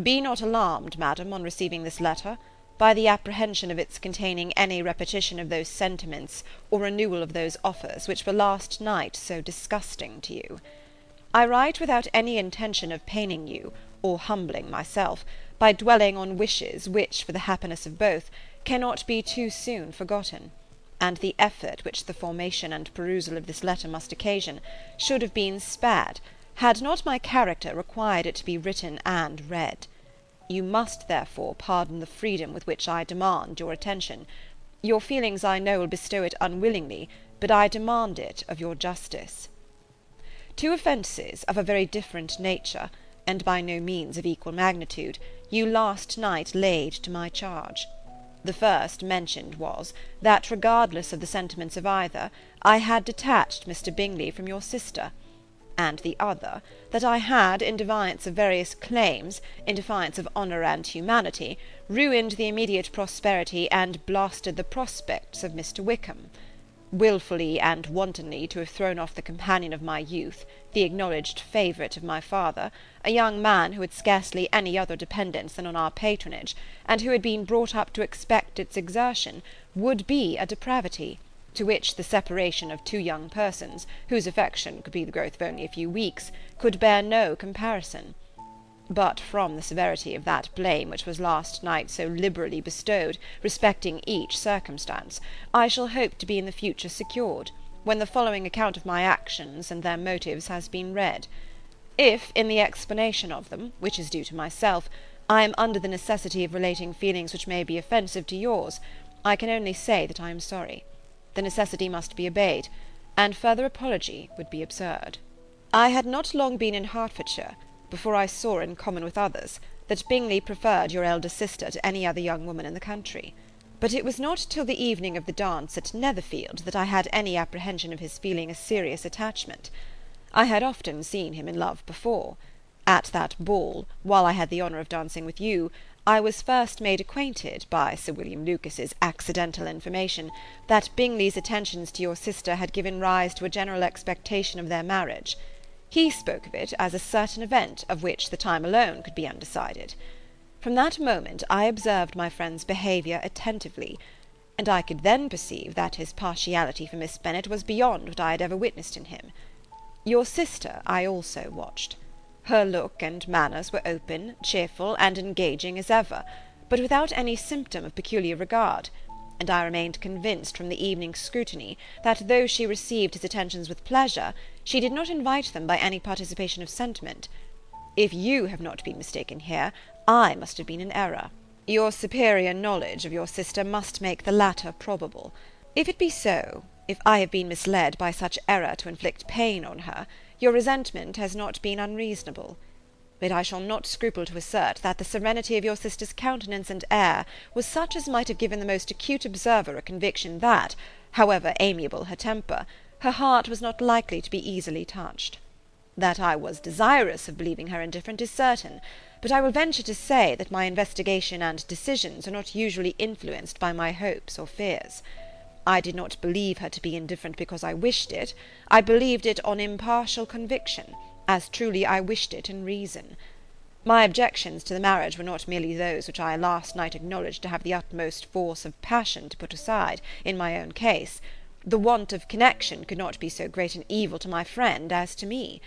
"Be not alarmed, madam, on receiving this letter, by the apprehension of its containing any repetition of those sentiments or renewal of those offers which were last night so disgusting to you. I write without any intention of paining you, or humbling myself, by dwelling on wishes which, for the happiness of both, cannot be too soon forgotten, and the effort which the formation and perusal of this letter must occasion should have been spared, had not my character required it to be written and read. You must, therefore, pardon the freedom with which I demand your attention. Your feelings, I know, will bestow it unwillingly, but I demand it of your justice. Two offences of a very different nature, and by no means of equal magnitude, you last night laid to my charge. The first mentioned was, that regardless of the sentiments of either, I had detached Mr. Bingley from your sister; and the other, that I had, in defiance of various claims, in defiance of honour and humanity, ruined the immediate prosperity and blasted the prospects of Mr. Wickham. Wilfully and wantonly to have thrown off the companion of my youth, the acknowledged favourite of my father, a young man who had scarcely any other dependence than on our patronage, and who had been brought up to expect its exertion, would be a depravity, to which the separation of two young persons, whose affection could be the growth of only a few weeks, could bear no comparison. But from the severity of that blame which was last night so liberally bestowed, respecting each circumstance, I shall hope to be in the future secured, when the following account of my actions and their motives has been read. If, in the explanation of them, which is due to myself, I am under the necessity of relating feelings which may be offensive to yours, I can only say that I am sorry. The necessity must be obeyed, and further apology would be absurd. I had not long been in Hertfordshire before I saw, in common with others, that Bingley preferred your elder sister to any other young woman in the country. But it was not till the evening of the dance at Netherfield that I had any apprehension of his feeling a serious attachment. I had often seen him in love before. At that ball, while I had the honour of dancing with you, I was first made acquainted, by Sir William Lucas's accidental information, that Bingley's attentions to your sister had given rise to a general expectation of their marriage. He spoke of it as a certain event of which the time alone could be undecided. From that moment I observed my friend's behaviour attentively, and I could then perceive that his partiality for Miss Bennet was beyond what I had ever witnessed in him. Your sister I also watched. Her look and manners were open, cheerful, and engaging as ever, but without any symptom of peculiar regard, and I remained convinced from the evening's scrutiny that though she received his attentions with pleasure, she did not invite them by any participation of sentiment. If you have not been mistaken here, I must have been in error. Your superior knowledge of your sister must make the latter probable. If it be so, if I have been misled by such error to inflict pain on her, your resentment has not been unreasonable. But I shall not scruple to assert that the serenity of your sister's countenance and air was such as might have given the most acute observer a conviction that, however amiable her temper, her heart was not likely to be easily touched. That I was desirous of believing her indifferent is certain, but I will venture to say that my investigation and decisions are not usually influenced by my hopes or fears. I did not believe her to be indifferent because I wished it. I believed it on impartial conviction, as truly I wished it in reason. My objections to the marriage were not merely those which I last night acknowledged to have the utmost force of passion to put aside, in my own case. The want of connection could not be so great an evil to my friend as to me.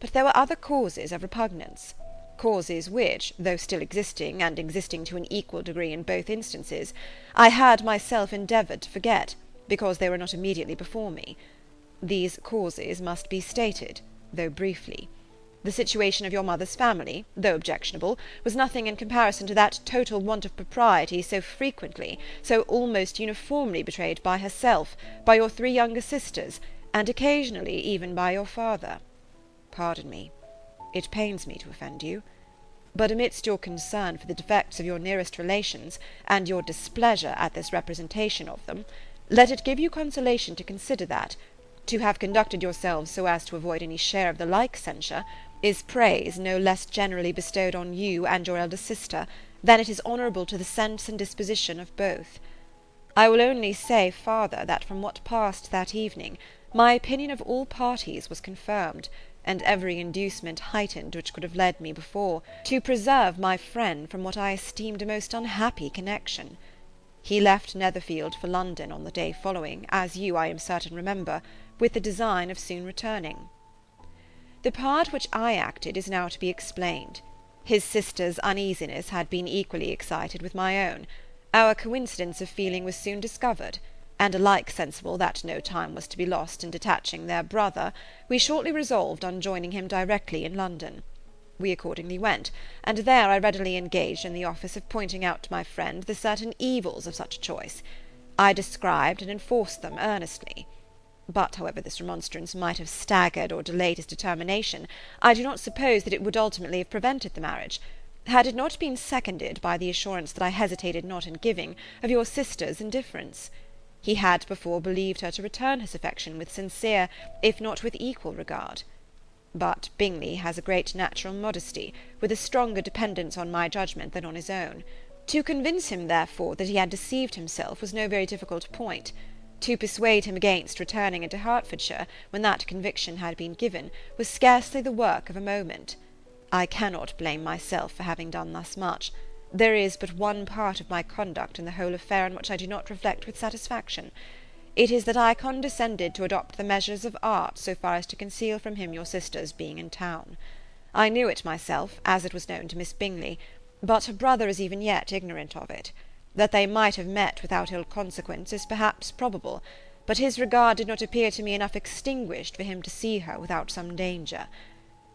But there were other causes of repugnance, causes which, though still existing, and existing to an equal degree in both instances, I had myself endeavoured to forget, because they were not immediately before me. These causes must be stated, though briefly. The situation of your mother's family, though objectionable, was nothing in comparison to that total want of propriety so frequently, so almost uniformly betrayed by herself, by your three younger sisters, and occasionally even by your father. Pardon me. It pains me to offend you. But amidst your concern for the defects of your nearest relations, and your displeasure at this representation of them, let it give you consolation to consider that, to have conducted yourselves so as to avoid any share of the like censure, is praise no less generally bestowed on you and your elder sister, than it is honourable to the sense and disposition of both. I will only say farther, that from what passed that evening, my opinion of all parties was confirmed, and every inducement heightened which could have led me before, to preserve my friend from what I esteemed a most unhappy connection. He left Netherfield for London on the day following, as you, I am certain, remember, with the design of soon returning. The part which I acted is now to be explained. His sister's uneasiness had been equally excited with my own. Our coincidence of feeling was soon discovered, and alike sensible that no time was to be lost in detaching their brother, we shortly resolved on joining him directly in London. We accordingly went, and there I readily engaged in the office of pointing out to my friend the certain evils of such a choice. I described and enforced them earnestly. But however this remonstrance might have staggered or delayed his determination, I do not suppose that it would ultimately have prevented the marriage, had it not been seconded by the assurance that I hesitated not in giving, of your sister's indifference. He had before believed her to return his affection with sincere, if not with equal regard. But Bingley has a great natural modesty, with a stronger dependence on my judgment than on his own. To convince him, therefore, that he had deceived himself was no very difficult point. To persuade him against returning into Hertfordshire, when that conviction had been given, was scarcely the work of a moment. I cannot blame myself for having done thus much. There is but one part of my conduct in the whole affair on which I do not reflect with satisfaction. It is that I condescended to adopt the measures of art so far as to conceal from him your sister's being in town. I knew it myself, as it was known to Miss Bingley, but her brother is even yet ignorant of it. That they might have met without ill consequence is perhaps probable, but his regard did not appear to me enough extinguished for him to see her without some danger.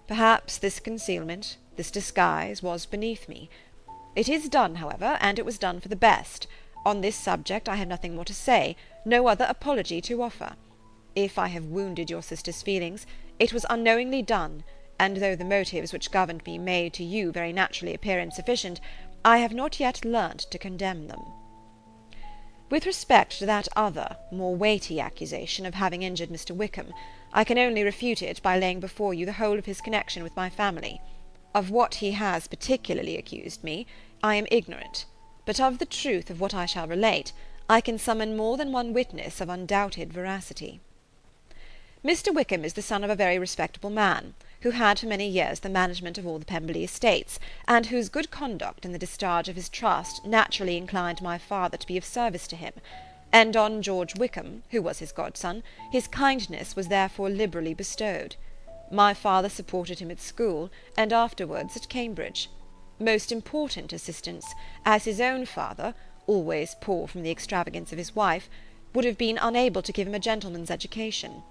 Perhaps this concealment, this disguise, was beneath me. It is done, however, and it was done for the best. On this subject I have nothing more to say, no other apology to offer. If I have wounded your sister's feelings, it was unknowingly done, and though the motives which governed me may to you very naturally appear insufficient, I have not yet learnt to condemn them. With respect to that other, more weighty accusation of having injured Mr. Wickham, I can only refute it by laying before you the whole of his connection with my family. Of what he has particularly accused me, I am ignorant, but of the truth of what I shall relate, I can summon more than one witness of undoubted veracity. Mr. Wickham is the son of a very respectable man, who had for many years the management of all the Pemberley estates, and whose good conduct in the discharge of his trust naturally inclined my father to be of service to him, and on George Wickham, who was his godson, his kindness was therefore liberally bestowed. My father supported him at school, and afterwards at Cambridge. Most important assistance, as his own father, always poor from the extravagance of his wife, would have been unable to give him a gentleman's education.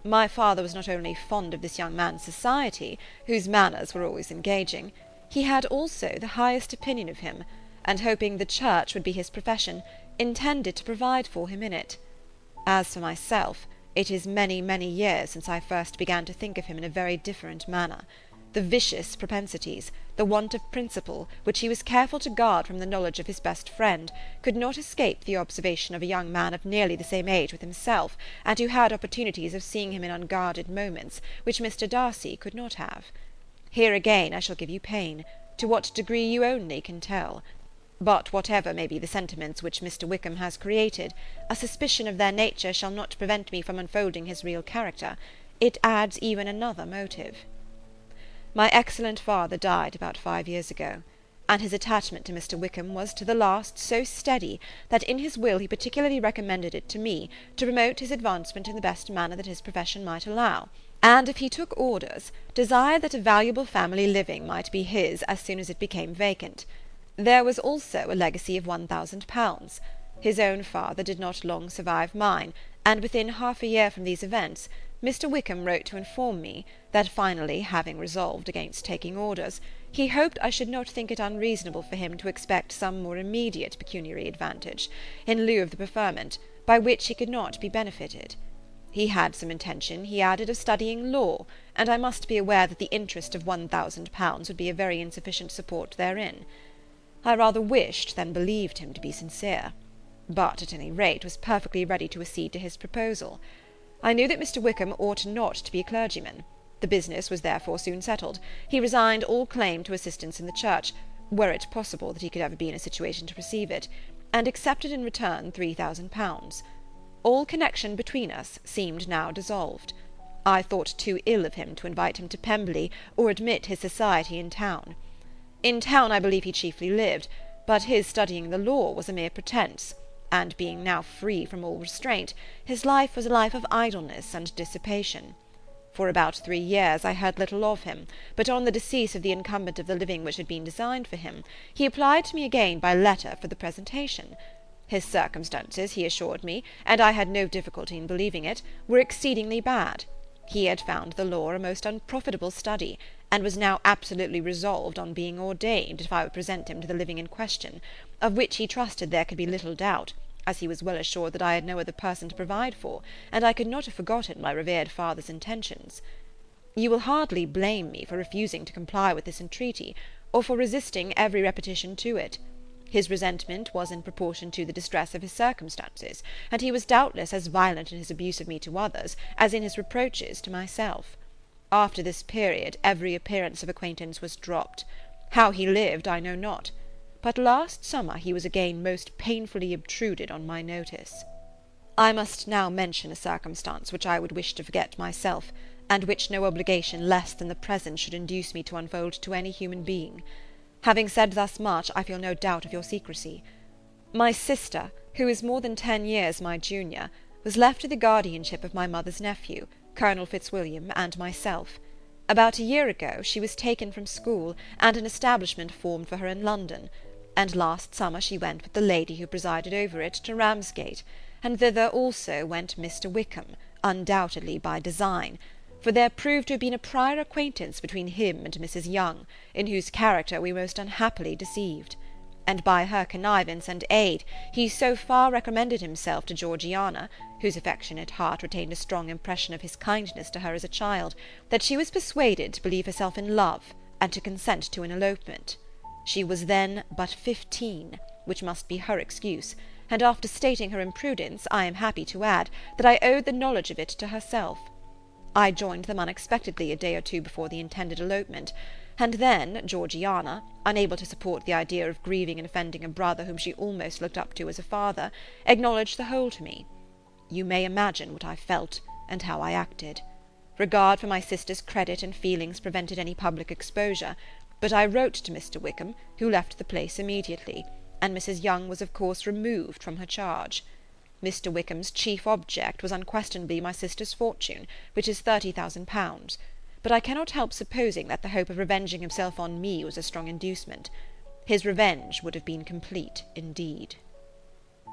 My father was not only fond of this young man's society, whose manners were always engaging, he had also the highest opinion of him, and hoping the church would be his profession, intended to provide for him in it. As for myself, it is many, many years since I first began to think of him in a very different manner. The vicious propensities, the want of principle, which he was careful to guard from the knowledge of his best friend, could not escape the observation of a young man of nearly the same age with himself, and who had opportunities of seeing him in unguarded moments, which Mr. Darcy could not have. Here again I shall give you pain, to what degree you only can tell. But whatever may be the sentiments which Mr. Wickham has created, a suspicion of their nature shall not prevent me from unfolding his real character. It adds even another motive. My excellent father died about 5 years ago, and his attachment to Mr. Wickham was to the last so steady that in his will he particularly recommended it to me to promote his advancement in the best manner that his profession might allow, and if he took orders, desired that a valuable family living might be his as soon as it became vacant. There was also a legacy of £1,000. His own father did not long survive mine, and within half a year from these events, Mr. Wickham wrote to inform me, that finally, having resolved against taking orders, he hoped I should not think it unreasonable for him to expect some more immediate pecuniary advantage, in lieu of the preferment, by which he could not be benefited. He had some intention, he added, of studying law, and I must be aware that the interest of £1,000 would be a very insufficient support therein. I rather wished than believed him to be sincere, but at any rate was perfectly ready to accede to his proposal. I knew that Mr. Wickham ought not to be a clergyman. The business was therefore soon settled. He resigned all claim to assistance in the church, were it possible that he could ever be in a situation to receive it, and accepted in return £3,000. All connection between us seemed now dissolved. I thought too ill of him to invite him to Pemberley, or admit his society in town. In town I believe he chiefly lived, but his studying the law was a mere pretence, and being now free from all restraint, his life was a life of idleness and dissipation. For about 3 years I heard little of him, but on the decease of the incumbent of the living which had been designed for him, he applied to me again by letter for the presentation. His circumstances, he assured me, and I had no difficulty in believing it, were exceedingly bad. He had found the law a most unprofitable study, and was now absolutely resolved on being ordained, if I would present him to the living in question, of which he trusted there could be little doubt, as he was well assured that I had no other person to provide for, and I could not have forgotten my revered father's intentions. You will hardly blame me for refusing to comply with this entreaty, or for resisting every repetition to it. His resentment was in proportion to the distress of his circumstances, and he was doubtless as violent in his abuse of me to others as in his reproaches to myself. After this period every appearance of acquaintance was dropped. How he lived I know not, but last summer he was again most painfully obtruded on my notice. I must now mention a circumstance which I would wish to forget myself, and which no obligation less than the present should induce me to unfold to any human being. Having said thus much, I feel no doubt of your secrecy. My sister, who is more than 10 years my junior, was left to the guardianship of my mother's nephew, Colonel Fitzwilliam, and myself. About a year ago she was taken from school, and an establishment formed for her in London, and last summer she went with the lady who presided over it to Ramsgate, and thither also went Mr. Wickham, undoubtedly by design, for there proved to have been a prior acquaintance between him and Mrs. Young, in whose character we were most unhappily deceived, and by her connivance and aid he so far recommended himself to Georgiana, whose affectionate heart retained a strong impression of his kindness to her as a child, that she was persuaded to believe herself in love, and to consent to an elopement. She was then but 15, which must be her excuse, and after stating her imprudence, I am happy to add that I owed the knowledge of it to herself. I joined them unexpectedly a day or two before the intended elopement, and then Georgiana, unable to support the idea of grieving and offending a brother whom she almost looked up to as a father, acknowledged the whole to me. You may imagine what I felt, and how I acted. Regard for my sister's credit and feelings prevented any public exposure, but I wrote to Mr. Wickham, who left the place immediately, and Mrs. Young was of course removed from her charge. Mr. Wickham's chief object was unquestionably my sister's fortune, which is 30,000 pounds, but I cannot help supposing that the hope of revenging himself on me was a strong inducement. His revenge would have been complete indeed.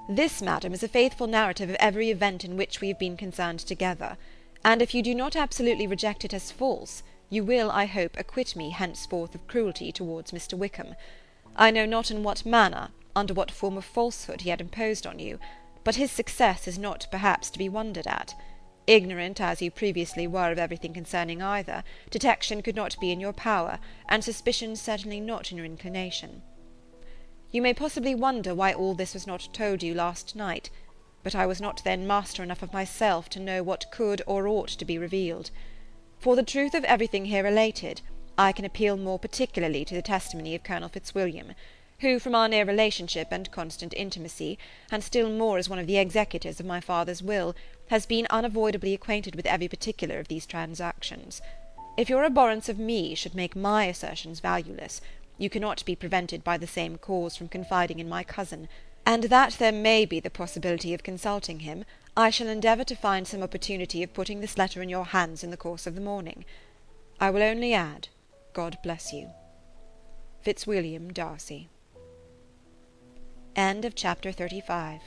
This, madam, is a faithful narrative of every event in which we have been concerned together, and if you do not absolutely reject it as false, you will, I hope, acquit me henceforth of cruelty towards Mr. Wickham. I know not in what manner, under what form of falsehood he had imposed on you, but his success is not perhaps to be wondered at. Ignorant as you previously were of everything concerning either, detection could not be in your power, and suspicion certainly not in your inclination. You may possibly wonder why all this was not told you last night, but I was not then master enough of myself to know what could or ought to be revealed. For the truth of everything here related, I can appeal more particularly to the testimony of Colonel Fitzwilliam, who, from our near relationship and constant intimacy, and still more as one of the executors of my father's will, has been unavoidably acquainted with every particular of these transactions. If your abhorrence of me should make my assertions valueless, you cannot be prevented by the same cause from confiding in my cousin, and that there may be the possibility of consulting him, I shall endeavour to find some opportunity of putting this letter in your hands in the course of the morning. I will only add, God bless you. Fitzwilliam Darcy. End of chapter 35.